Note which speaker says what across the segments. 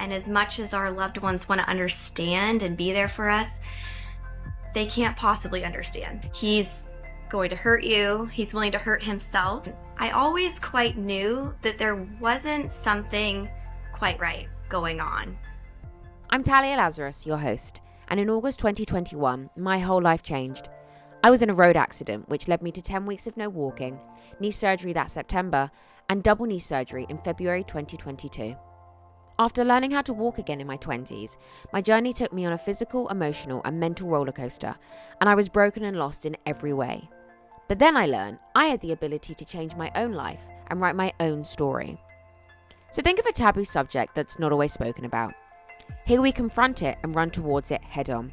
Speaker 1: And as much as our loved ones want to understand and be there for us, they can't possibly understand. He's going to hurt you. He's willing to hurt himself. I always quite knew that there wasn't something quite right going on.
Speaker 2: I'm Talia Lazarus, your host, and in August 2021, my whole life changed. I was in a road accident, which led me to 10 weeks of no walking, knee surgery that September, and double knee surgery in February 2022. After learning how to walk again in my 20s, my journey took me on a physical, emotional, and mental roller coaster, and I was broken and lost in every way. But then I learned I had the ability to change my own life and write my own story. So think of a taboo subject that's not always spoken about. Here we confront it and run towards it head on.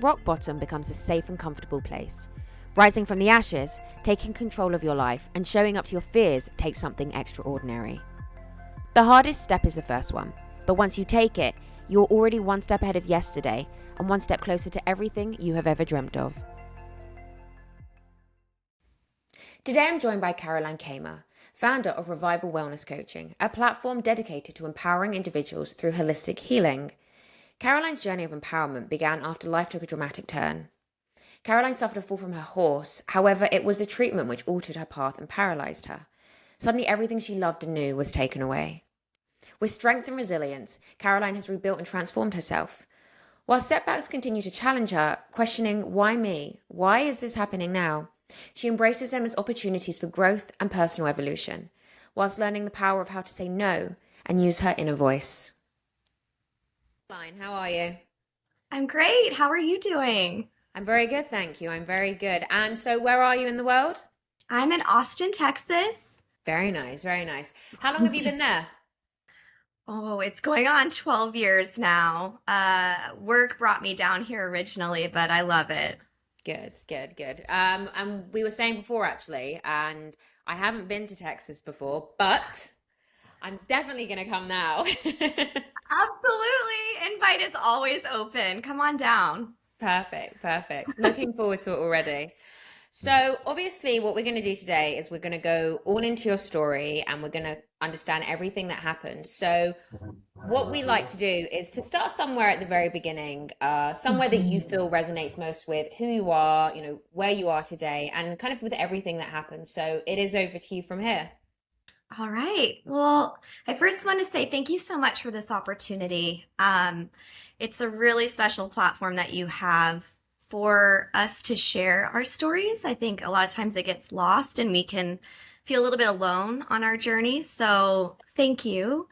Speaker 2: Rock bottom becomes a safe and comfortable place. Rising from the ashes, taking control of your life, and showing up to your fears takes something extraordinary. The hardest step is the first one, but once you take it, you're already one step ahead of yesterday and one step closer to everything you have ever dreamt of. Today I'm joined by Kamer, founder of Revival Wellness Coaching, a platform dedicated to empowering individuals through holistic healing. Caroline's journey of empowerment began after life took a dramatic turn. Caroline suffered a fall from her horse, however, it was the treatment which altered her path and paralysed her. Suddenly everything she loved and knew was taken away. With strength and resilience, Caroline has rebuilt and transformed herself. While setbacks continue to challenge her, questioning, why me? Why is this happening now? She embraces them as opportunities for growth and personal evolution, whilst learning the power of how to say no and use her inner voice. Caroline, how are you?
Speaker 1: I'm great. How are you doing?
Speaker 2: I'm very good, thank you. I'm very good. And so where are you in the world?
Speaker 1: I'm in Austin, Texas.
Speaker 2: Very nice, very nice. How long have you been there?
Speaker 1: Oh, it's going on 12 years now. Work brought me down here originally, but I love it.
Speaker 2: Good. And we were saying before actually, and I haven't been to Texas before, but I'm definitely going to come now.
Speaker 1: Absolutely. Invite is always open. Come on down.
Speaker 2: Perfect. Looking forward to it already. So obviously what we're going to do today is we're going to go all into your story and we're going to understand everything that happened. So what we like to do is to start somewhere at the very beginning, somewhere that you feel resonates most with who you are, where you are today, and kind of with everything that happened. So it is over to you from here.
Speaker 1: All right. Well, I first want to say thank you so much for this opportunity. It's a really special platform that you have for us to share our stories. I think a lot of times it gets lost and we can feel a little bit alone on our journey. So thank you.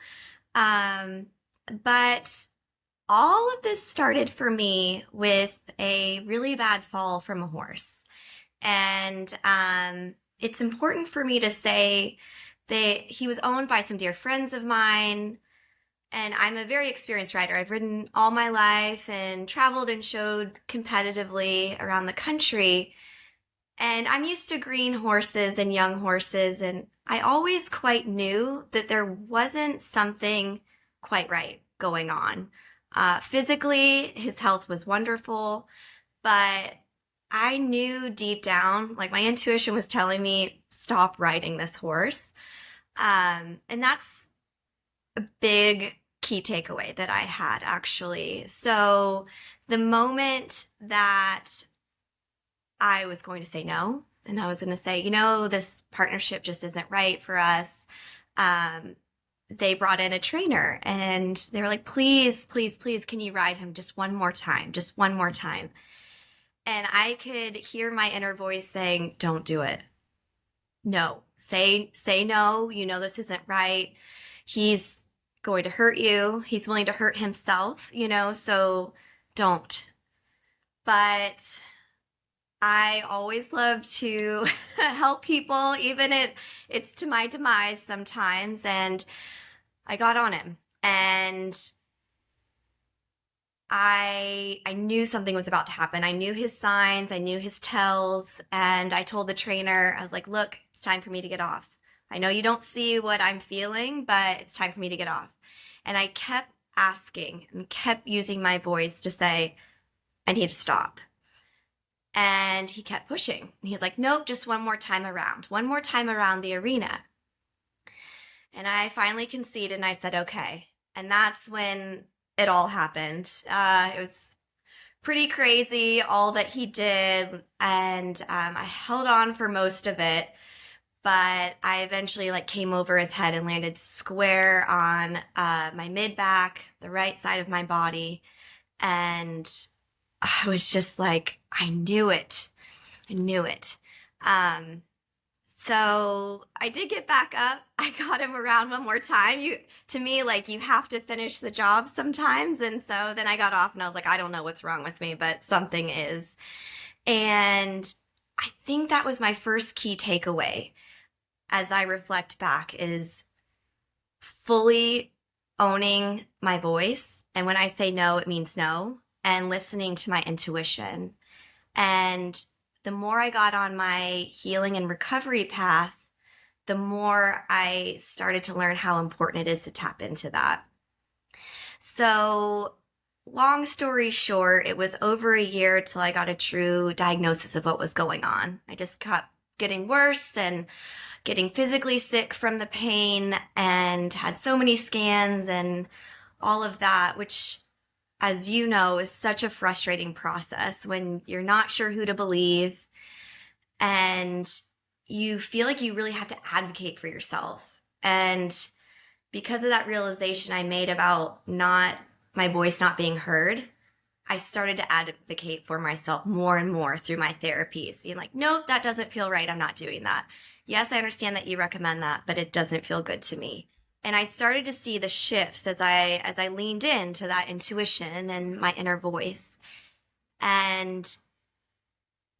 Speaker 1: But all of this started for me with a really bad fall from a horse. And it's important for me to say that he was owned by some dear friends of mine. And I'm a very experienced rider. I've ridden all my life and traveled and showed competitively around the country. And I'm used to green horses and young horses. And I always quite knew that there wasn't something quite right going on. Physically, his health was wonderful, but I knew deep down, like my intuition was telling me, stop riding this horse. And that's a big key takeaway that I had actually. So the moment that I was going to say no, and I was going to say, this partnership just isn't right for us. They brought in a trainer and they were like, please, can you ride him just one more time? And I could hear my inner voice saying, don't do it. No, say no. This isn't right. He's going to hurt you. He's willing to hurt himself, so don't. But I always love to help people, even if it's to my demise sometimes. And I got on him and I knew something was about to happen. I knew his signs, I knew his tells, and I told the trainer, I was like, look, it's time for me to get off. I know you don't see what I'm feeling, but it's time for me to get off. And I kept asking and kept using my voice to say, I need to stop. And he kept pushing. And he was like, nope, just one more time around the arena. And I finally conceded and I said, okay. And that's when it all happened. It was pretty crazy, all that he did. And I held on for most of it. But I eventually like came over his head and landed square on my mid back, the right side of my body. And I was just like, I knew it. I knew it. Um, so I did get back up. I got him around one more time. To me, like you have to finish the job sometimes. And so then I got off and I was like, I don't know what's wrong with me, but something is. And I think that was my first key takeaway as I reflect back is fully owning my voice. And when I say no, it means no, and listening to my intuition. And the more I got on my healing and recovery path, the more I started to learn how important it is to tap into that. So, long story short, it was over a year till I got a true diagnosis of what was going on. I just kept getting worse and getting physically sick from the pain and had so many scans and all of that, which, as you know, is such a frustrating process when you're not sure who to believe and you feel like you really have to advocate for yourself. And because of that realization I made about not my voice not being heard, I started to advocate for myself more and more through my therapies, being like, nope, that doesn't feel right. I'm not doing that. Yes, I understand that you recommend that, but it doesn't feel good to me. And I started to see the shifts as I leaned into that intuition and my inner voice. And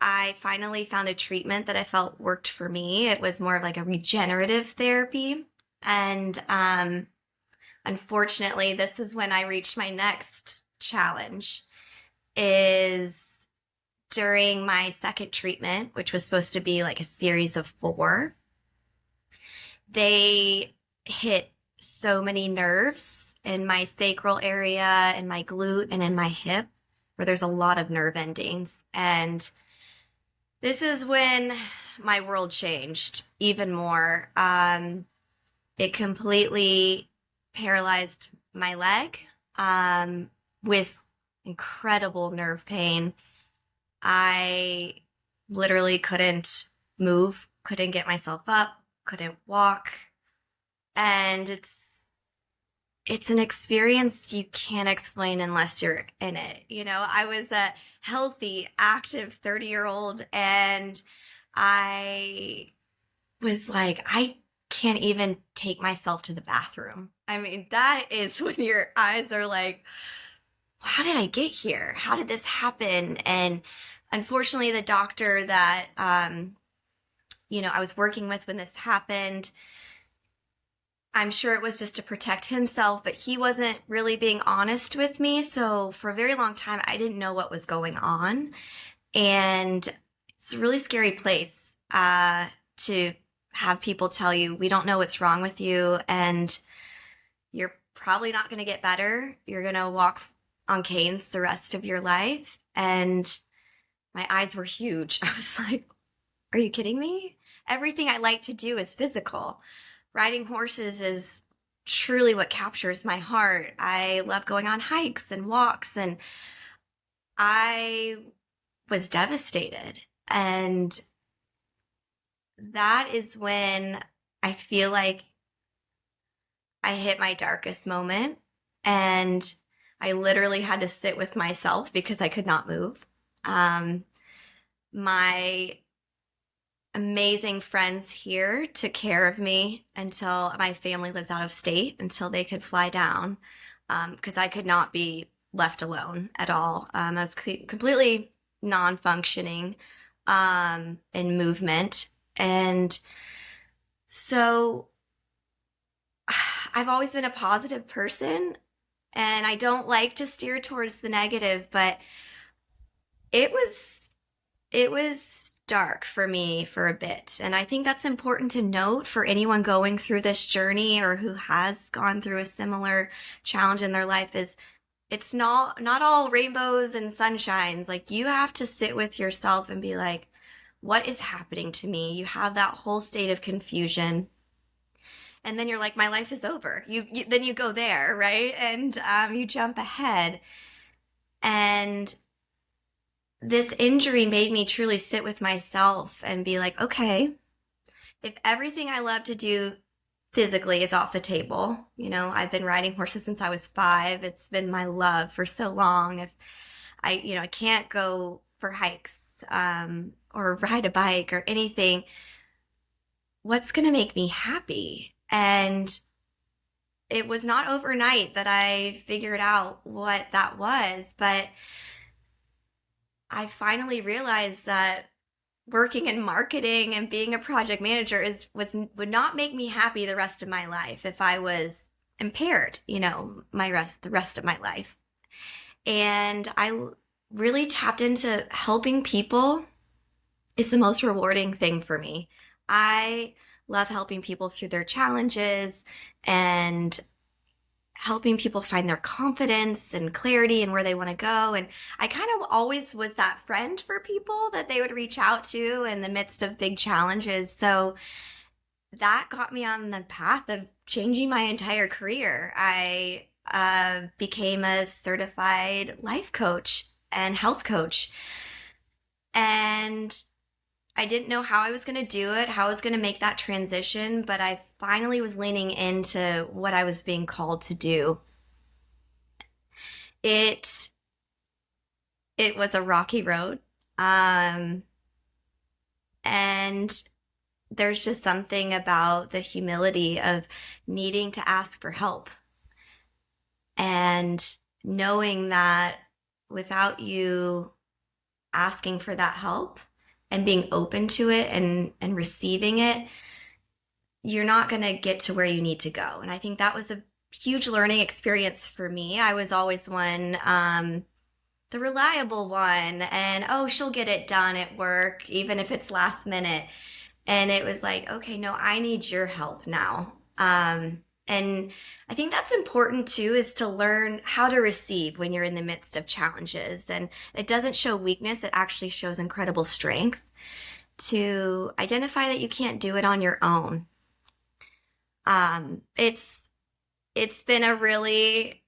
Speaker 1: I finally found a treatment that I felt worked for me. It was more of like a regenerative therapy. And unfortunately, this is when I reached my next challenge is during my second treatment, which was supposed to be like a series of 4, they hit so many nerves in my sacral area, in my glute, and in my hip, where there's a lot of nerve endings. And this is when my world changed even more. It completely paralyzed my leg with incredible nerve pain. I literally couldn't move, couldn't get myself up, couldn't walk. And it's an experience you can't explain unless you're in it. You know, I was a healthy, active 30-year-old and I was like, I can't even take myself to the bathroom. I mean, that is when your eyes are like, how did I get here? How did this happen? And unfortunately, the doctor that, I was working with when this happened, I'm sure it was just to protect himself, but he wasn't really being honest with me. So for a very long time, I didn't know what was going on. And it's a really scary place to have people tell you, we don't know what's wrong with you. And you're probably not going to get better. You're going to walk on canes the rest of your life. And my eyes were huge. I was like, are you kidding me? Everything I like to do is physical. Riding horses is truly what captures my heart. I love going on hikes and walks, and I was devastated. And that is when I feel like I hit my darkest moment, and I literally had to sit with myself because I could not move. My amazing friends here took care of me until my family lives out of state, until they could fly down, because I could not be left alone at all. I was completely non-functioning in movement. And so I've always been a positive person, and I don't like to steer towards the negative, but it was dark for me for a bit. And I think that's important to note for anyone going through this journey or who has gone through a similar challenge in their life is it's not all rainbows and sunshines. Like you have to sit with yourself and be like, what is happening to me? You have that whole state of confusion. and then you're like, my life is over. You then you go there, right? And you jump ahead. And this injury made me truly sit with myself and be like, okay, if everything I love to do physically is off the table, I've been riding horses since I was 5. It's been my love for so long. If I can't go for hikes, or ride a bike or anything, what's going to make me happy? And it was not overnight that I figured out what that was, but I finally realized that working in marketing and being a project manager would not make me happy the rest of my life if I was impaired, the rest of my life. And I really tapped into helping people is the most rewarding thing for me. I love helping people through their challenges and helping people find their confidence and clarity and where they want to go. And I kind of always was that friend for people that they would reach out to in the midst of big challenges. So that got me on the path of changing my entire career. I became a certified life coach and health coach. And I didn't know how I was going to do it, how I was going to make that transition, but I finally was leaning into what I was being called to do. It was a rocky road. And there's just something about the humility of needing to ask for help and knowing that without you asking for that help and being open to it and receiving it, you're not going to get to where you need to go. And I think that was a huge learning experience for me. I was always one, the reliable one, and oh, she'll get it done at work, even if it's last minute. And it was like, okay, no, I need your help now. And I think that's important too, is to learn how to receive when you're in the midst of challenges. And it doesn't show weakness, it actually shows incredible strength to identify that you can't do it on your own. It's been a really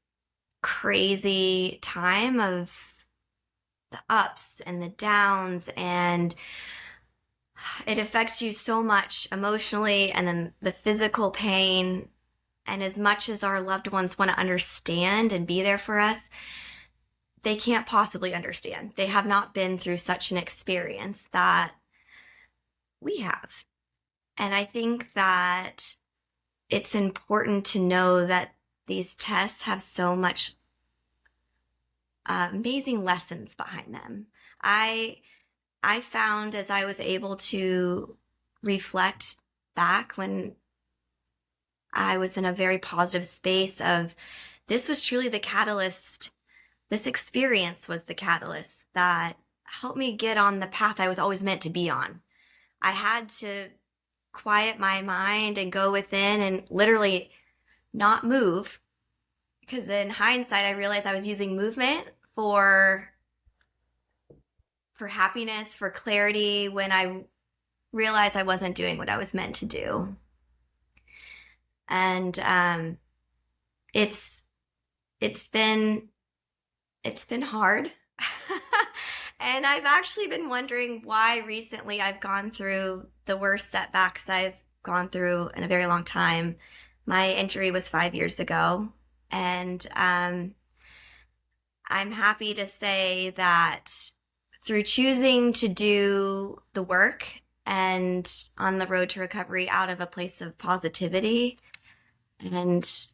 Speaker 1: crazy time of the ups and the downs, and it affects you so much emotionally, and then the physical pain. And as much as our loved ones want to understand and be there for us, they can't possibly understand. They have not been through such an experience that we have. And I think that it's important to know that these tests have so much amazing lessons behind them. I found, as I was able to reflect back when I was in a very positive space of, this was truly the catalyst. This experience was the catalyst that helped me get on the path I was always meant to be on. I had to quiet my mind and go within and literally not move, because in hindsight I realized I was using movement for happiness, for clarity, when I realized I wasn't doing what I was meant to do. And it's been hard. And I've actually been wondering why recently I've gone through the worst setbacks I've gone through in a very long time. My injury was 5 years ago, and I'm happy to say that through choosing to do the work and on the road to recovery out of a place of positivity and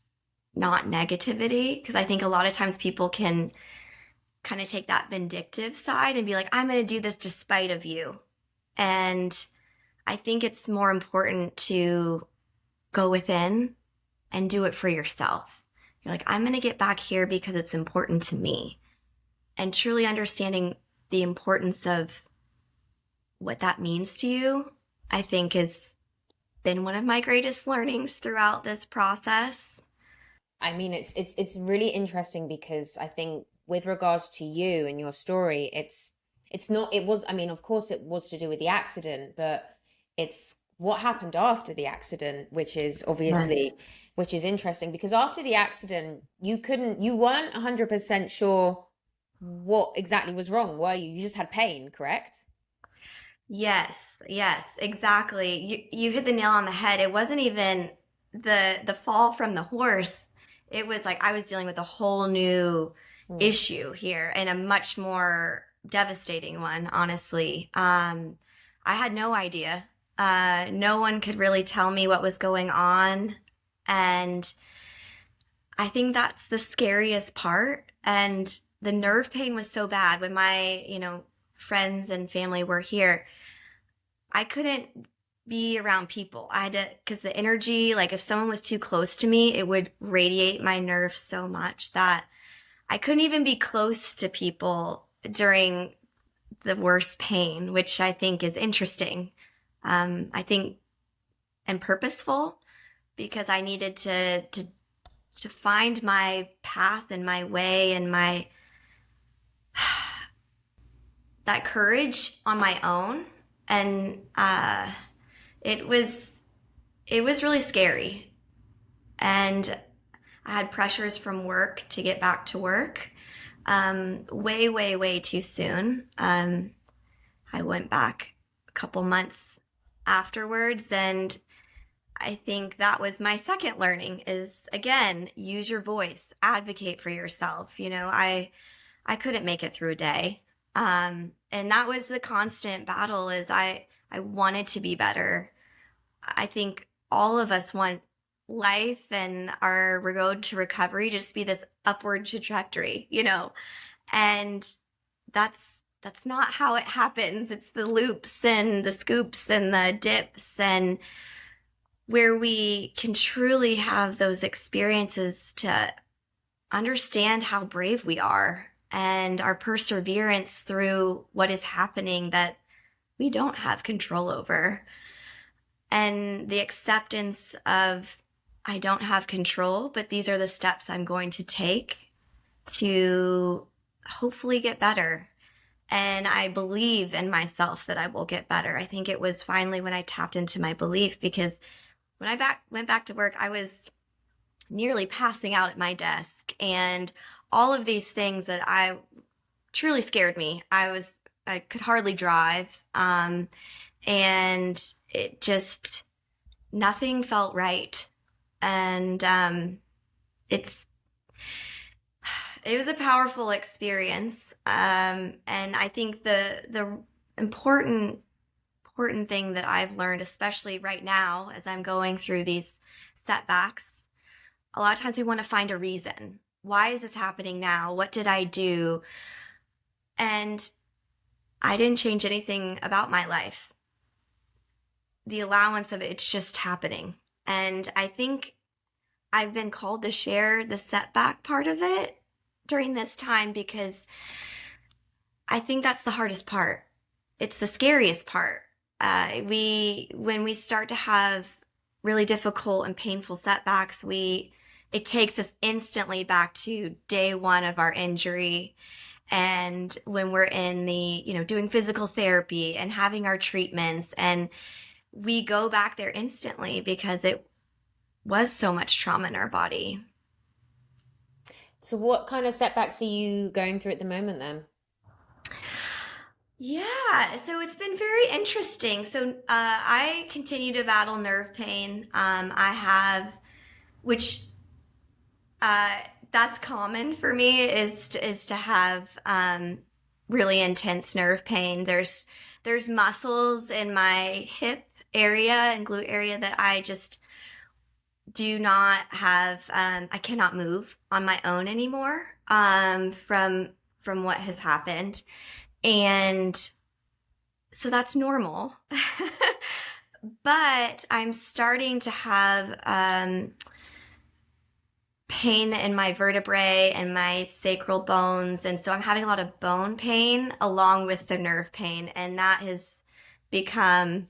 Speaker 1: not negativity, because I think a lot of times people can kind of take that vindictive side and be like, I'm going to do this despite of you. And I think it's more important to go within and do it for yourself. You're like, I'm going to get back here because it's important to me. And truly understanding the importance of what that means to you, I think has been one of my greatest learnings throughout this process.
Speaker 2: I mean, it's really interesting because I think with regards to you and your story, it's not, it was, I mean, of course it was to do with the accident, but it's what happened after the accident, which is obviously, which is interesting because after the accident, you weren't 100% sure what exactly was wrong, were you? You just had pain, correct?
Speaker 1: Yes, yes, exactly. You hit the nail on the head. It wasn't even the fall from the horse. It was like I was dealing with a whole new
Speaker 2: Mm.
Speaker 1: issue here and a much more devastating one, honestly. I had no idea. No one could really tell me what was going on. And I think that's the scariest part. And the nerve pain was so bad when my friends and family were here. I couldn't be around people. I had to, because the energy, like if someone was too close to me, it would radiate my nerves so much that I couldn't even be close to people during the worst pain, which I think is interesting. I think and purposeful because I needed to find my path and my way and my that courage on my own. And it was it was really scary. And I had pressures from work to get back to work way, way, way too soon. I went back a couple months afterwards, and I think that was my second learning is again, use your voice, advocate for yourself. I couldn't make it through a day. And that was the constant battle is I wanted to be better. I think all of us want life and our road to recovery just be this upward trajectory. And that's not how it happens. It's the loops and the scoops and the dips and where we can truly have those experiences to understand how brave we are and our perseverance through what is happening that we don't have control over. And the acceptance of, I don't have control, but these are the steps I'm going to take to hopefully get better. And I believe in myself that I will get better. I think it was finally when I tapped into my belief because when I went back to work, I was nearly passing out at my desk and all of these things that I truly scared me. I could hardly drive. And it just, nothing felt right. And it's, it was a powerful experience. And I think the important thing that I've learned, especially right now as I'm going through these setbacks, a lot of times we want to find a reason. Why is this happening now? What did I do? And I didn't change anything about my life. The allowance of it's just happening. And I think I've been called to share the setback part of it during this time because I think that's the hardest part. It's the scariest part. When we start to have really difficult and painful setbacks, it takes us instantly back to day one of our injury. And when we're in doing physical therapy and having our treatments, and we go back there instantly because it was so much trauma in our body.
Speaker 2: So what kind of setbacks are you going through at the moment then?
Speaker 1: Yeah, so it's been very interesting. So I continue to battle nerve pain. I have, which uh, that's common for me, is to have really intense nerve pain. There's muscles in my hip area and glute area that I just do not have. I cannot move on my own anymore from what has happened. And so that's normal. But I'm starting to have pain in my vertebrae and my sacral bones. And so I'm having a lot of bone pain along with the nerve pain. And that has become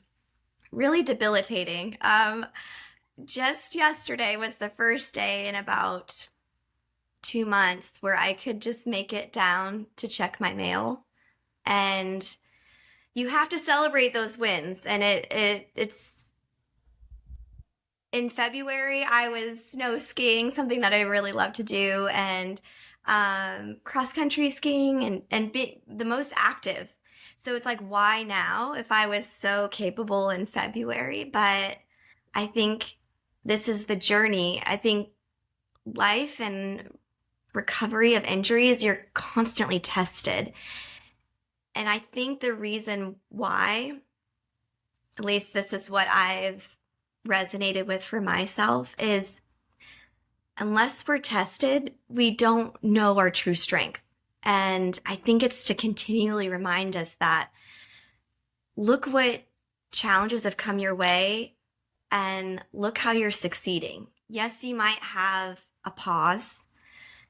Speaker 1: really debilitating. Just yesterday was the first day in about 2 months where I could just make it down to check my mail. And you have to celebrate those wins. And it's in February, I was snow skiing, something that I really love to do, and cross country skiing and be the most active. So it's like, why now if I was so capable in February? But I think this is the journey. I think life and recovery of injuries, you're constantly tested. And I think the reason why, at least this is what I've resonated with for myself, is unless we're tested, we don't know our true strength. And I think it's to continually remind us that look what challenges have come your way and look how you're succeeding. Yes, you might have a pause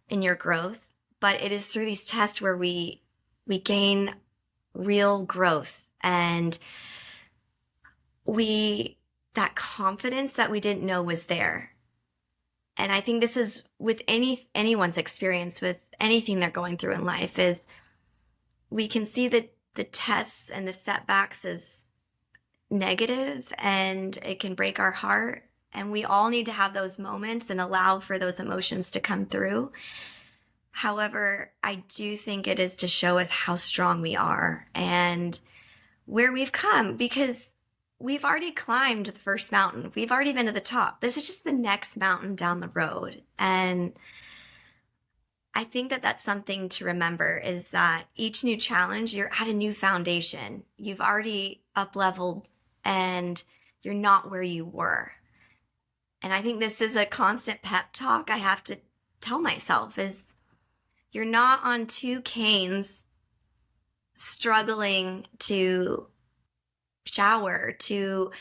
Speaker 1: in your growth, but it is through these tests where we gain real growth and we that confidence that we didn't know was there. And I think this is with anyone's experience with anything they're going through in life, is we can see that the tests and the setbacks as negative and it can break our heart, and we all need to have those moments and allow for those emotions to come through. However, I do think it is to show us how strong we are and where we've come, because we've already climbed the first mountain. We've already been to the top. This is just the next mountain down the road. And I think that that's something to remember, is that each new challenge, you're at a new foundation. You've already up leveled and you're not where you were. And I think this is a constant pep talk I have to tell myself, is you're not on two canes struggling to shower, to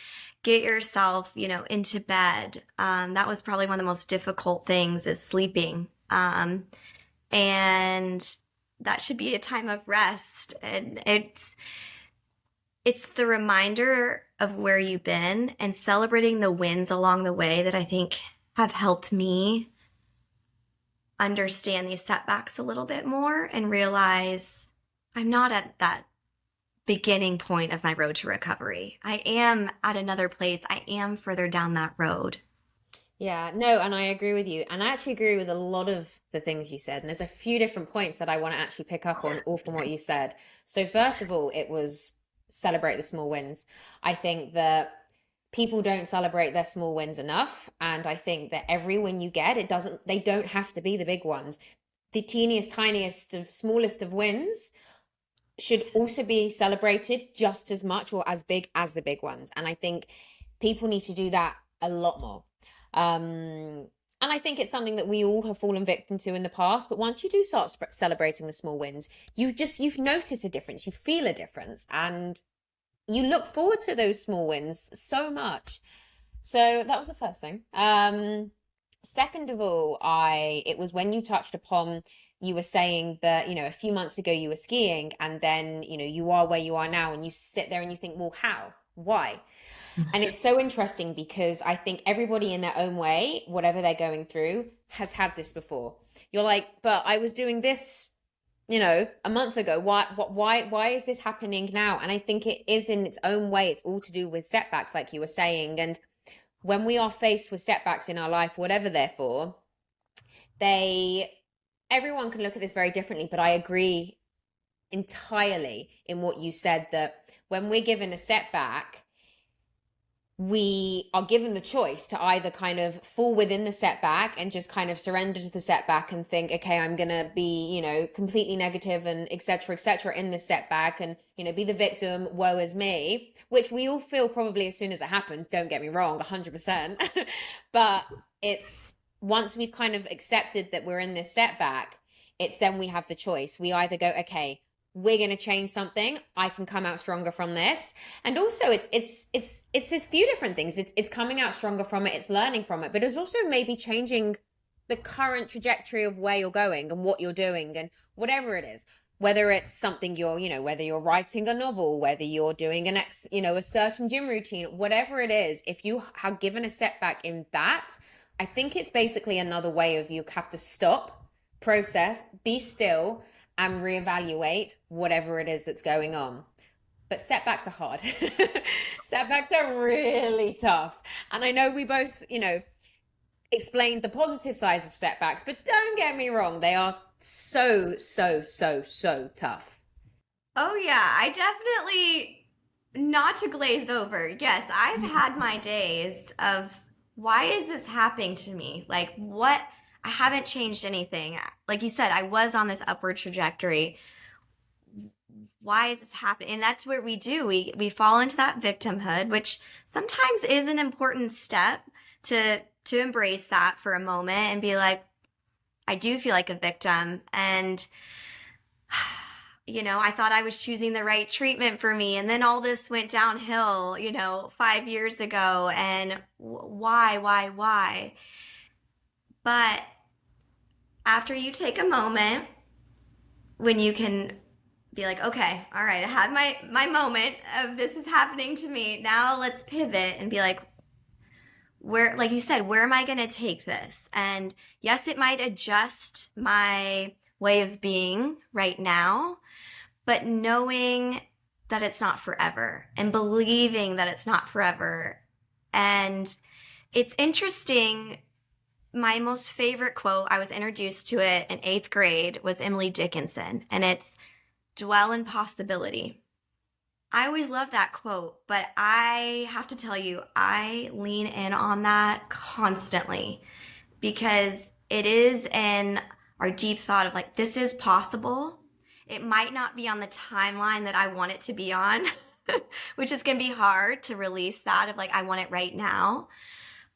Speaker 1: get yourself, into bed. That was probably one of the most difficult things, is sleeping. And that should be a time of rest. And it's the reminder of where you've been and celebrating the wins along the way that I think have helped me understand these setbacks a little bit more and realize I'm not at that beginning point of my road to recovery. I am at another place. I am further down that road.
Speaker 2: Yeah, no, and I agree with you. And I actually agree with a lot of the things you said. And there's a few different points that I want to actually pick up on, all from what you said. So, first of all, it was celebrate the small wins. I think that people don't celebrate their small wins enough. And I think that every win you get, they don't have to be the big ones. The teeniest, tiniest of smallest of wins should also be celebrated just as much or as big as the big ones. And I think people need to do that a lot more. And I think it's something that we all have fallen victim to in the past. But once you do start celebrating the small wins, you've noticed a difference, you feel a difference, and you look forward to those small wins so much. So that was the first thing. Second of all, it was when you touched upon, you were saying that, a few months ago you were skiing, and then, you are where you are now, and you sit there and you think, well, how? Why? And it's so interesting because I think everybody in their own way, whatever they're going through, has had this before. You're like, but I was doing this, a month ago. Why is this happening now? And I think it is in its own way. It's all to do with setbacks, like you were saying. And when we are faced with setbacks in our life, whatever they're for, everyone can look at this very differently, but I agree entirely in what you said, that when we're given a setback, we are given the choice to either kind of fall within the setback and just kind of surrender to the setback and think, okay, I'm going to be, completely negative and et cetera, in this setback and, be the victim, woe is me, which we all feel probably as soon as it happens, don't get me wrong, 100%. But it's once we've kind of accepted that we're in this setback, it's then we have the choice. We either go, okay, we're going to change something, I can come out stronger from this. And also it's this few different things. It's coming out stronger from it, it's learning from it, but it's also maybe changing the current trajectory of where you're going and what you're doing and whatever it is, whether it's something whether you're writing a novel, whether you're doing a certain gym routine, whatever it is. If you are given a setback in that, I think it's basically another way of, you have to stop, process, be still, and reevaluate whatever it is that's going on. But setbacks are hard. Setbacks are really tough. And I know we both, explained the positive sides of setbacks, but don't get me wrong, they are so, so, so, so tough.
Speaker 1: Oh yeah, I definitely, not to glaze over. Yes, I've had my days of why is this happening to me? Like what I haven't changed anything. Like you said, I was on this upward trajectory. Why is this happening? And that's where we fall into that victimhood, which sometimes is an important step to embrace that for a moment and be like, I do feel like a victim. And I thought I was choosing the right treatment for me. And then all this went downhill, 5 years ago. And why? But after you take a moment when you can be like, okay, all right, I had my moment of this is happening to me. Now let's pivot and be like, where, like you said, where am I going to take this? And yes, it might adjust my way of being right now, but knowing that it's not forever and believing that it's not forever. And it's interesting. My most favorite quote, I was introduced to it in 8th grade, was Emily Dickinson, and it's dwell in possibility. I always love that quote, but I have to tell you, I lean in on that constantly because it is in our deep thought of like, this is possible. It might not be on the timeline that I want it to be on, which is going to be hard to release that of like, I want it right now.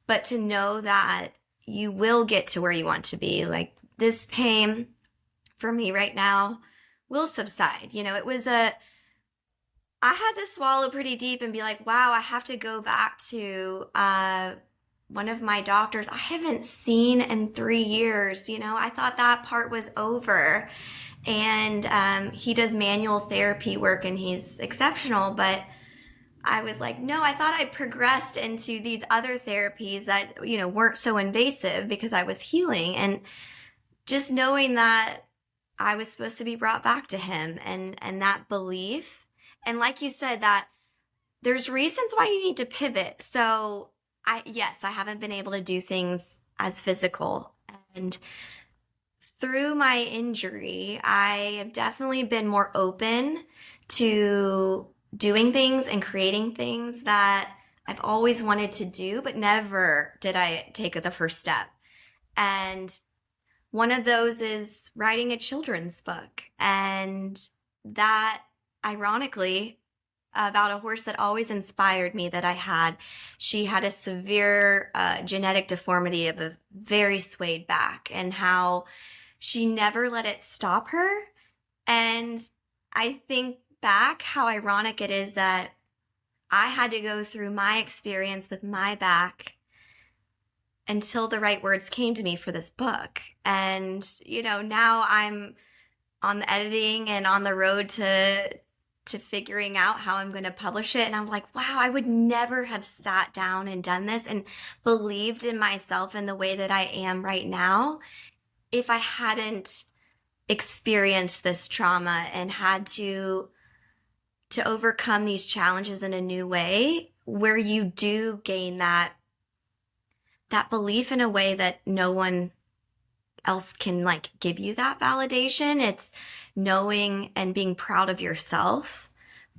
Speaker 1: But to know that you will get to where you want to be. Like this pain for me right now will subside. I had to swallow pretty deep and be like, wow, I have to go back to one of my doctors I haven't seen in 3 years. I thought that part was over. And he does manual therapy work and he's exceptional. But I was like, no, I thought I progressed into these other therapies that, weren't so invasive because I was healing. And just knowing that I was supposed to be brought back to him and that belief. And like you said, that there's reasons why you need to pivot. So I haven't been able to do things as physical. And through my injury, I have definitely been more open to doing things and creating things that I've always wanted to do, but never did I take the first step. And one of those is writing a children's book. And that, ironically, about a horse that always inspired me that I had. She had a severe genetic deformity of a very swayed back, and how she never let it stop her. And I think back how ironic it is that I had to go through my experience with my back until the right words came to me for this book. And, now I'm on the editing and on the road to figuring out how I'm going to publish it. And I'm like, wow, I would never have sat down and done this and believed in myself in the way that I am right now if I hadn't experienced this trauma and had to overcome these challenges in a new way, where you do gain that belief in a way that no one else can like give you that validation. It's knowing and being proud of yourself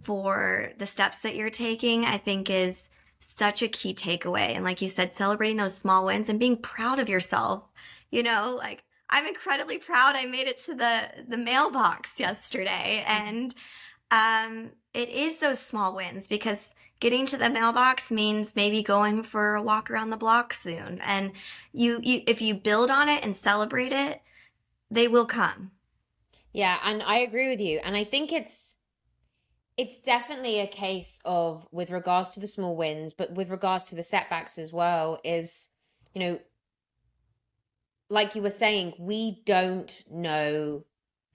Speaker 1: for the steps that you're taking, I think is such a key takeaway. And like you said, celebrating those small wins and being proud of yourself, like I'm incredibly proud I made it to the mailbox yesterday. And it is those small wins, because getting to the mailbox means maybe going for a walk around the block soon. And you if you build on it and celebrate it, they will come.
Speaker 2: Yeah, and I agree with you. And I think it's definitely a case of, with regards to the small wins, but with regards to the setbacks as well, is, you know, like you were saying, we don't know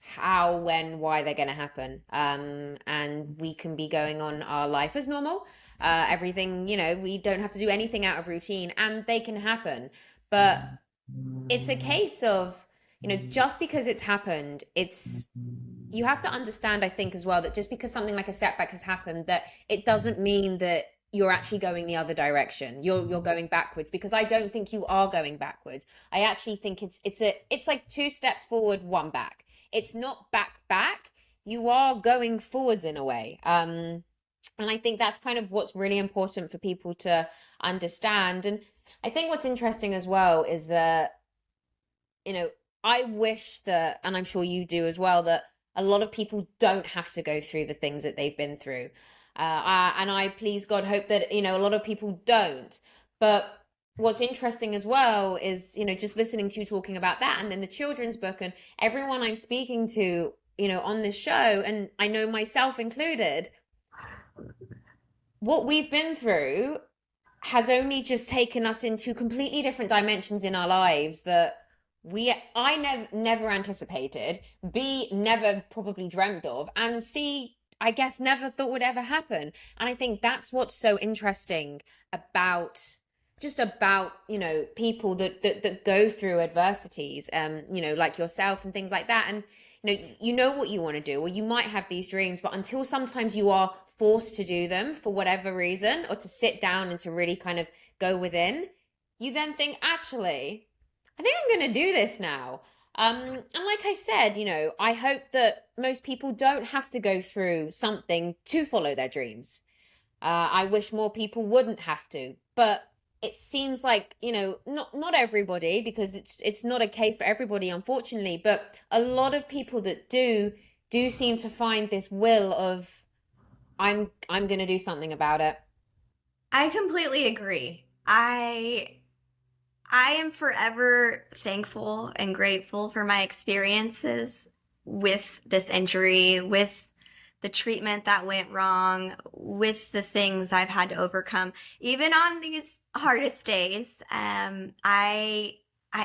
Speaker 2: how, when, why they're going to happen. And we can be going on our life as normal. Everything, we don't have to do anything out of routine, and they can happen. But it's a case of, just because it's happened, you have to understand, I think, as well, that just because something like a setback has happened, that it doesn't mean that you're actually going the other direction. You're going backwards, because I don't think you are going backwards. I actually think it's like two steps forward, one back. It's not back. You are going forwards in a way. And I think that's kind of what's really important for people to understand. And I think what's interesting as well is that, you know, I wish that, and I'm sure you do as well, that a lot of people don't have to go through the things that they've been through. And I, please God, hope that, you know, a lot of people don't. But what's interesting as well is, you know, just listening to you talking about that, and then the children's book, and everyone I'm speaking to, you know, on this show, and I know myself included, what we've been through has only just taken us into completely different dimensions in our lives that I never anticipated, B, never probably dreamt of, and C, I guess never thought would ever happen. And I think that's what's so interesting about, just about, you know, people that go through adversities, you know, like yourself and things like that. And you know what you want to do, or you might have these dreams, but until sometimes you are forced to do them for whatever reason, or to sit down and to really kind of go within, you then think, actually, I think I'm going to do this now. And like I said, you know, I hope that most people don't have to go through something to follow their dreams. I wish more people wouldn't have to, but it seems like, you know, not everybody, because it's not a case for everybody, unfortunately, but a lot of people that do seem to find this will of, I'm going to do something about it.
Speaker 1: I completely agree. I am forever thankful and grateful for my experiences with this injury, with the treatment that went wrong, with the things I've had to overcome. Even on these hardest days, I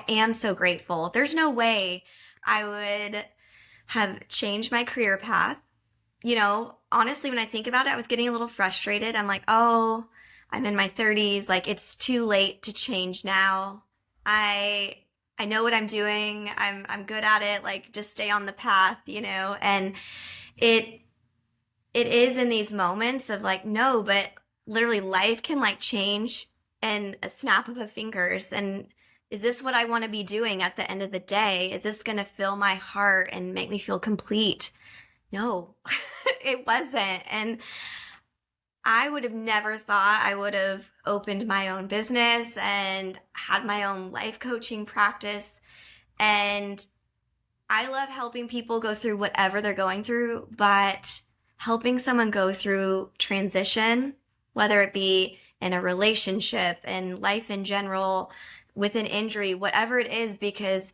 Speaker 1: am so grateful. There's no way I would have changed my career path. You know, honestly, when I think about it, I was getting a little frustrated. I'm like, oh, I'm in my 30s. Like, it's too late to change now. I I know what I'm doing. I'm good at it. Like, just stay on the path, you know. And it it is in these moments of like, no, but literally life can like change in a snap of a fingers. And is this what I want to be doing at the end of the day? Is this going to fill my heart and make me feel complete? No, it wasn't. And I would have never thought I would have opened my own business and had my own life coaching practice. And I love helping people go through whatever they're going through, but helping someone go through transition, whether it be in a relationship and life in general, with an injury, whatever it is, because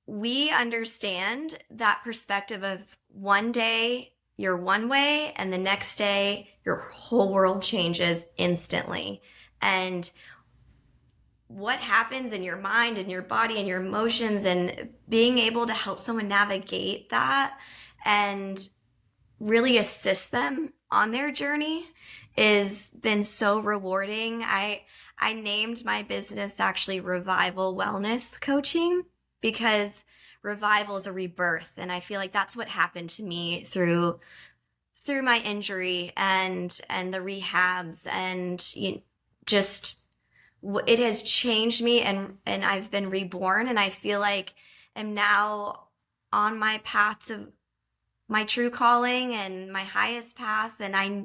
Speaker 1: we understand that perspective of one day you're one way and the next day your whole world changes instantly. And what happens in your mind and your body and your emotions, and being able to help someone navigate that and really assist them on their journey is been so rewarding. I named my business actually Revival Wellness Coaching, because revival is a rebirth, and I feel like that's what happened to me through my injury and the rehabs, and just it has changed me, and I've been reborn, and I feel like I'm now on my path to my true calling and my highest path. And I,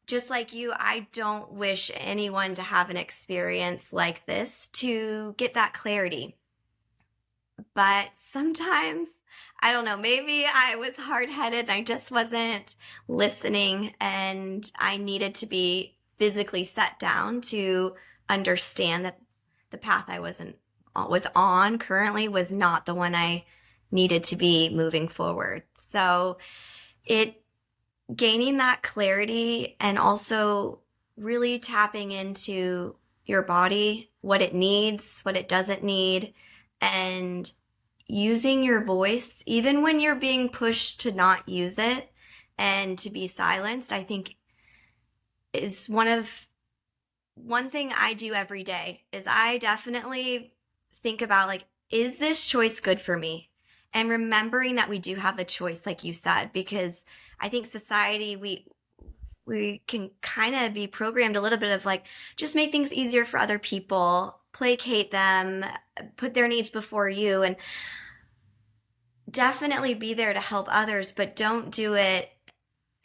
Speaker 1: just like you, I don't wish anyone to have an experience like this to get that clarity. But sometimes, I don't know, maybe I was hard-headed and I just wasn't listening, and I needed to be physically set down to understand that the path I was on currently was not the one I needed to be moving forward. So it gaining that clarity, and also really tapping into your body, what it needs, what it doesn't need, and using your voice, even when you're being pushed to not use it and to be silenced, I think is one thing I do every day is I definitely think about, like, is this choice good for me? and remembering that we do have a choice, like you said, because I think society, we can kind of be programmed a little bit of like, just make things easier for other people, placate them, put their needs before you, and definitely be there to help others, but don't do it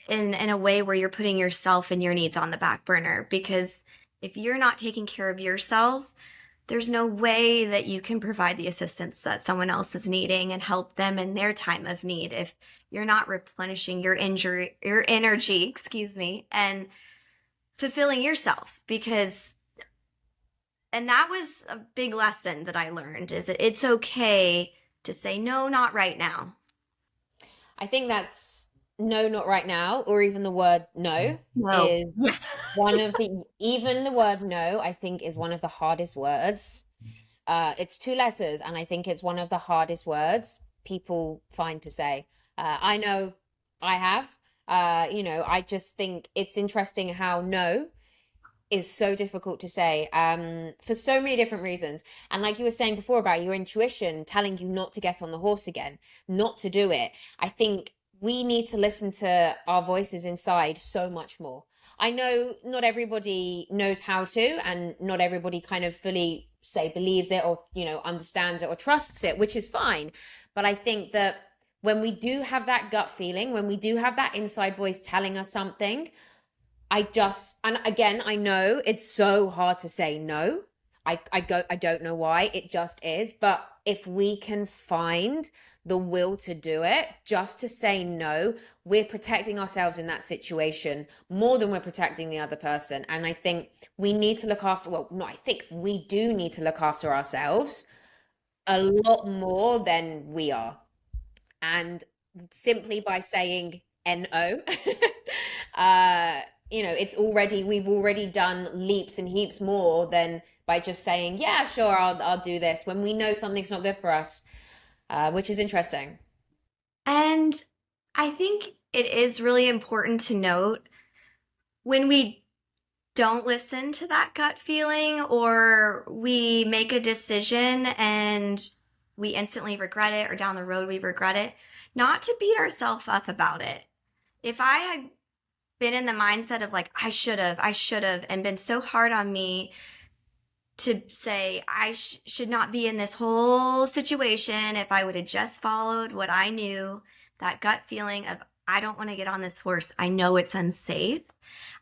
Speaker 1: in a way where you're putting yourself and your needs on the back burner. Because if you're not taking care of yourself, there's no way that you can provide the assistance that someone else is needing and help them in their time of need if you're not replenishing your energy, excuse me, and fulfilling yourself. Because and that was a big lesson that I learned, is that it's okay to say no, not right now.
Speaker 2: I think that's no, not right now, or even the word no
Speaker 1: No.
Speaker 2: is one of the, even the word no, I think is one of the hardest words. It's two letters, and I think it's one of the hardest words people find to say. I know I have. I just think it's interesting how no is so difficult to say for so many different reasons. And like you were saying before about your intuition telling you not to get on the horse again, not to do it. I think we need to listen to our voices inside so much more. I know not everybody knows how to, and not everybody kind of fully say believes it, or understands it or trusts it, which is fine. But I think that when we do have that gut feeling, when we do have that inside voice telling us something, and again, I know it's so hard to say no. I don't know why, it just is. But if we can find the will to do it, just to say no, we're protecting ourselves in that situation more than we're protecting the other person. And I think we need to look after, well, no, I think we do need to look after ourselves a lot more than we are. And simply by saying no, uh, we've already done leaps and heaps more than by just saying, yeah, sure, I'll do this when we know something's not good for us, which is interesting.
Speaker 1: And I think it is really important to note when we don't listen to that gut feeling, or we make a decision and we instantly regret it, or down the road we regret it, not to beat ourselves up about it. If I had been in the mindset of like, I should have, and been so hard on me to say I should not be in this whole situation, if I would have just followed what I knew, that gut feeling of, I don't want to get on this horse. I know it's unsafe.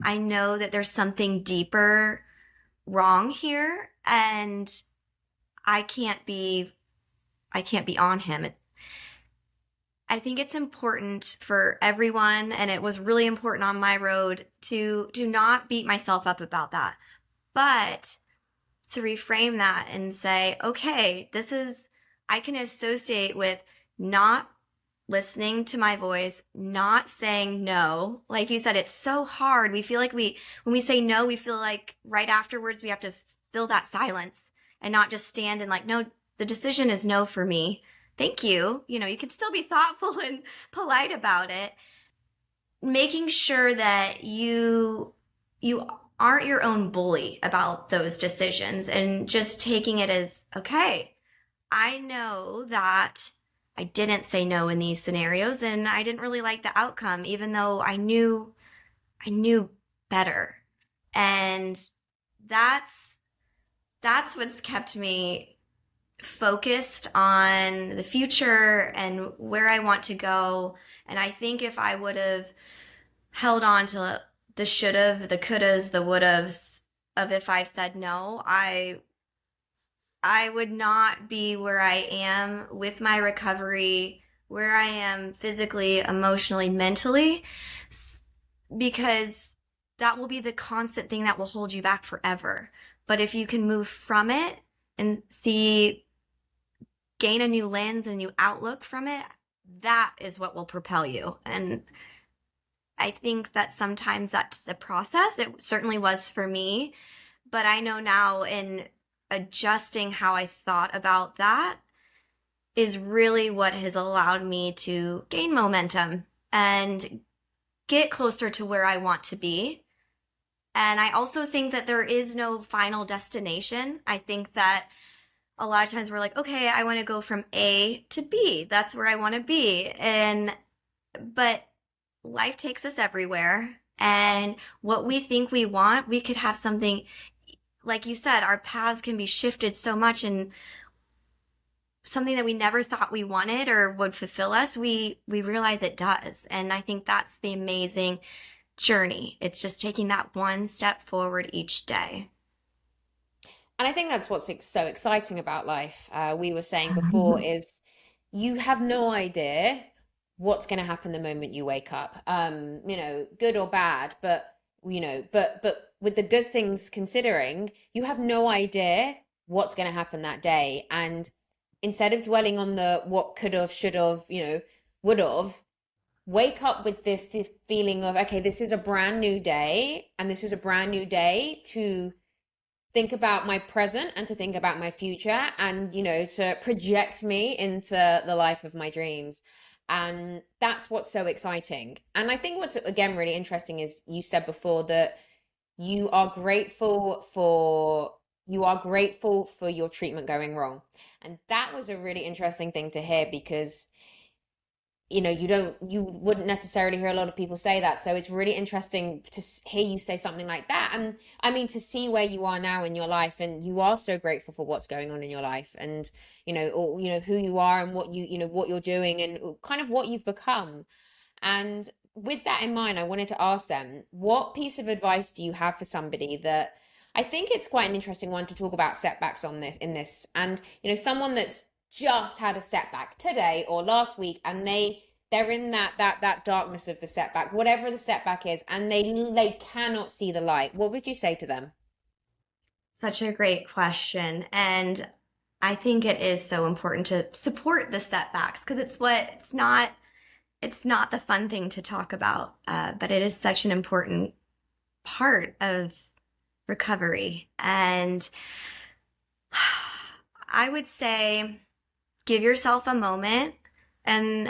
Speaker 1: I know that there's something deeper wrong here, and I can't be I can't be on him. I think it's important for everyone, and it was really important on my road, to do not beat myself up about that, but to reframe that and say, okay, I can associate with not listening to my voice, not saying no. Like you said, it's so hard. We feel like when we say no, we feel like right afterwards we have to fill that silence and not just stand and like, no, the decision is no for me. Thank you. You can still be thoughtful and polite about it. Making sure that you aren't your own bully about those decisions, and just taking it as, okay, I know that I didn't say no in these scenarios, and I didn't really like the outcome, even though I knew better. And that's that's what's kept me focused on the future and where I want to go. And I think if I would have held on to the should have, the could have, the would haves of if I said no, I would not be where I am with my recovery, where I am physically, emotionally, mentally, because that will be the constant thing that will hold you back forever. But if you can move from it and gain a new lens and new outlook from it, that is what will propel you. And I think that sometimes that's a process. It certainly was for me, but I know now, in adjusting how I thought about that, is really what has allowed me to gain momentum and get closer to where I want to be. And I also think that there is no final destination. I think that a lot of times we're like, okay, I want to go from A to B. That's where I want to be. But life takes us everywhere. And what we think we want, we could have something, like you said, our paths can be shifted so much, and something that we never thought we wanted or would fulfill us, we realize it does. And I think that's the amazing journey. It's just taking that one step forward each day.
Speaker 2: And I think that's what's so exciting about life. We were saying before is you have no idea what's going to happen the moment you wake up. Good or bad, but but with the good things considering, you have no idea what's going to happen that day. And instead of dwelling on the what could have, should have, would have, wake up with this feeling of, okay, this is a brand new day, and this is a brand new day to think about my present and to think about my future, and to project me into the life of my dreams. And that's what's so exciting. And I think what's again really interesting is you said before that you are grateful for your treatment going wrong. And that was a really interesting thing to hear, because you wouldn't necessarily hear a lot of people say that. So it's really interesting to hear you say something like that. And I mean, to see where you are now in your life, and you are so grateful for what's going on in your life, and or who you are, and what what you're doing, and kind of what you've become. And with that in mind, I wanted to ask them, what piece of advice do you have for somebody that, I think it's quite an interesting one to talk about setbacks on this in this, and someone that's just had a setback today or last week, and they're in that darkness of the setback, whatever the setback is, and they cannot see the light. What would you say to them?
Speaker 1: Such a great question. And I think it is so important to support the setbacks, because it's not the fun thing to talk about, but it is such an important part of recovery. And I would say give yourself a moment and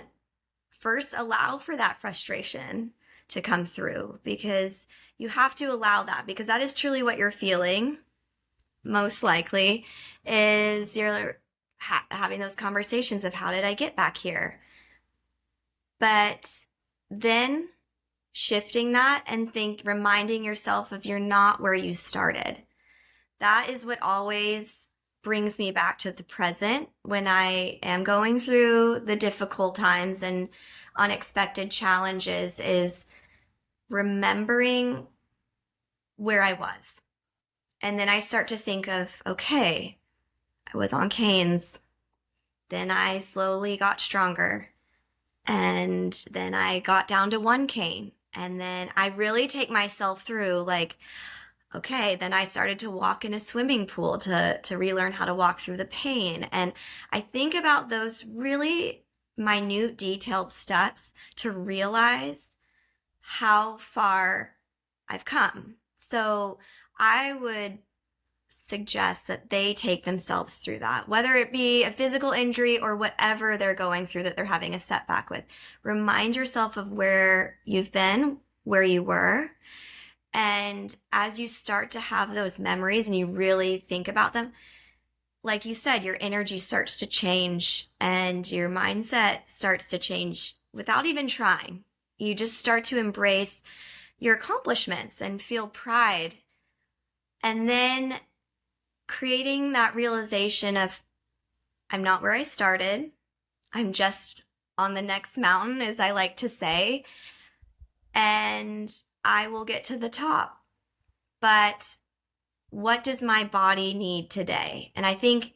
Speaker 1: first allow for that frustration to come through, because you have to allow that, because that is truly what you're feeling. Most likely is you're having those conversations of, how did I get back here? But then shifting that and reminding yourself of, you're not where you started. That is what always brings me back to the present when I am going through the difficult times and unexpected challenges, is remembering where I was. And then I start to think of, okay, I was on canes. Then I slowly got stronger. And then I got down to one cane. And then I really take myself through, like, okay, then I started to walk in a swimming pool to relearn how to walk through the pain. And I think about those really minute, detailed steps to realize how far I've come. So I would suggest that they take themselves through that, whether it be a physical injury or whatever they're going through that they're having a setback with. Remind yourself of where you've been, where you were. And as you start to have those memories and you really think about them, like you said, your energy starts to change and your mindset starts to change without even trying. You just start to embrace your accomplishments and feel pride. And then creating that realization of, I'm not where I started. I'm just on the next mountain, as I like to say, and I will get to the top. But what does my body need today? And I think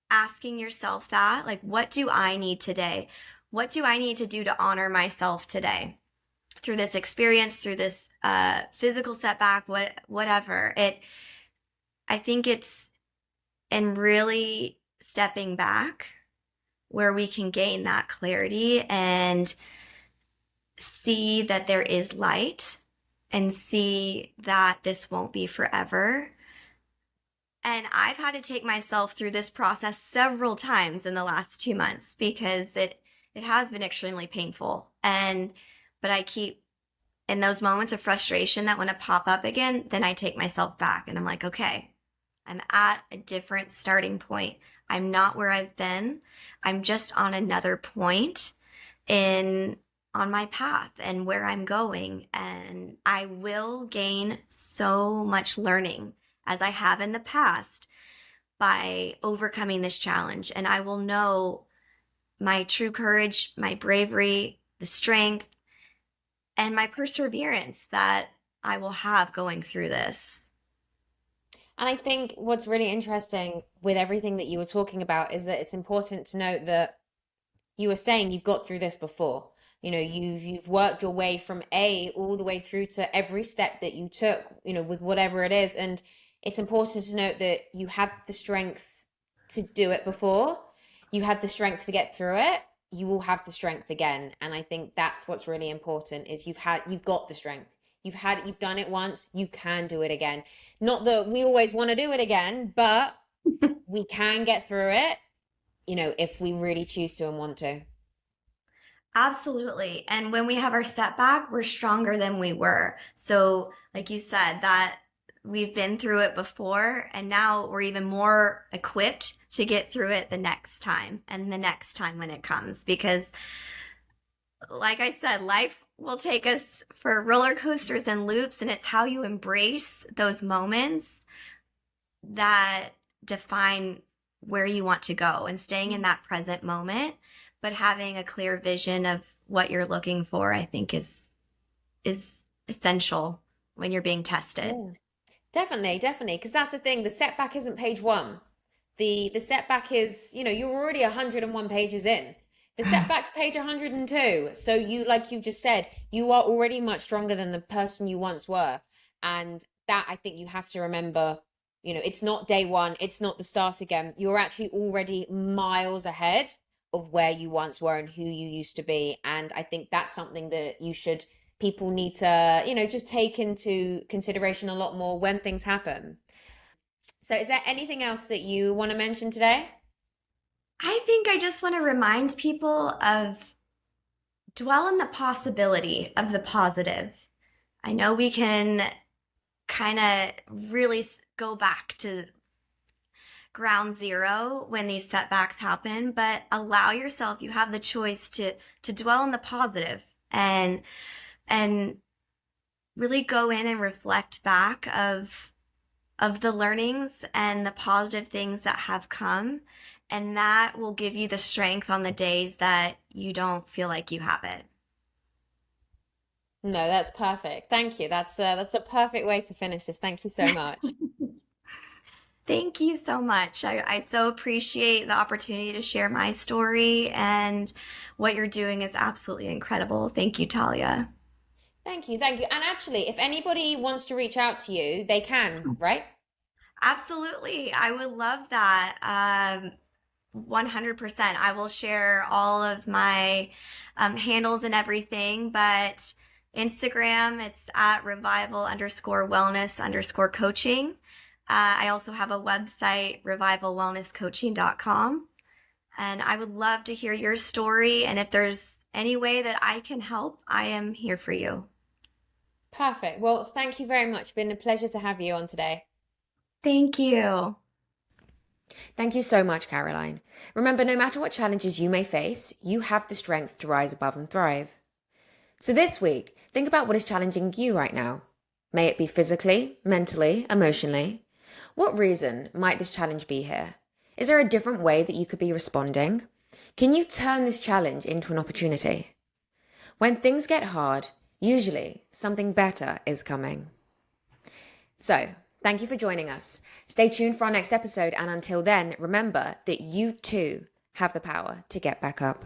Speaker 1: asking yourself that, like, what do I need today? What do I need to do to honor myself today? Through this experience, through this physical setback, whatever. I think it's in really stepping back where we can gain that clarity and see that there is light and see that this won't be forever. And I've had to take myself through this process several times in the last 2 months, because it has been extremely painful. But I keep, in those moments of frustration that want to pop up again, then I take myself back and I'm like, okay, I'm at a different starting point. I'm not where I've been. I'm just on another point in on my path and where I'm going. And I will gain so much learning as I have in the past by overcoming this challenge. And I will know my true courage, my bravery, the strength, and my perseverance that I will have going through this.
Speaker 2: And I think what's really interesting with everything that you were talking about is that it's important to note that you were saying you've got through this before. You know, you've worked your way from A all the way through to every step that you took, you know, with whatever it is. And it's important to note that you had the strength to do it before. You had the strength to get through it. You will have the strength again. And I think that's what's really important is you've got the strength. You've done it once, you can do it again. Not that we always want to do it again, but we can get through it, you know, if we really choose to and want to.
Speaker 1: Absolutely. And when we have our setback, we're stronger than we were. So, like you said, that we've been through it before, and now we're even more equipped to get through it the next time and the next time when it comes. Because, like I said, life will take us for roller coasters and loops, and it's how you embrace those moments that define where you want to go and staying in that present moment, but having a clear vision of what you're looking for, I think is essential when you're being tested.
Speaker 2: Yeah. Definitely, definitely. Because that's the thing. The setback isn't page one. The setback is, you know, you're already 101 pages in. The setback's page 102. So you, like you just said, you are already much stronger than the person you once were. And that I think you have to remember, you know, it's not day one, it's not the start again. You're actually already miles ahead of where you once were and who you used to be. And I think that's something that people need to, you know, just take into consideration a lot more when things happen. So is there anything else that you want to mention today?
Speaker 1: I think I just want to remind people of dwell in the possibility of the positive. I know we can kind of really go back to ground zero when these setbacks happen, but allow yourself, you have the choice to dwell in the positive and really go in and reflect back of the learnings and the positive things that have come, and that will give you the strength on the days that you don't feel like you have it.
Speaker 2: No, that's perfect. Thank you. That's a perfect way to finish this. Thank you so much.
Speaker 1: Thank you so much. I so appreciate the opportunity to share my story, and what you're doing is absolutely incredible. Thank you, Talia.
Speaker 2: Thank you. Thank you. And actually, if anybody wants to reach out to you, they can, right?
Speaker 1: Absolutely. I would love that. 100%. I will share all of my handles and everything, but Instagram, it's at revival underscore wellness underscore coaching. I also have a website, revivalwellnesscoaching.com. And I would love to hear your story. And if there's any way that I can help, I am here for you.
Speaker 2: Perfect. Well, thank you very much. Been a pleasure to have you on today.
Speaker 1: Thank you.
Speaker 2: Thank you so much, Caroline. Remember, no matter what challenges you may face, you have the strength to rise above and thrive. So this week, think about what is challenging you right now. May it be physically, mentally, emotionally. What reason might this challenge be here? Is there a different way that you could be responding? Can you turn this challenge into an opportunity? When things get hard, usually something better is coming. So, thank you for joining us. Stay tuned for our next episode, and until then, remember that you too have the power to get back up.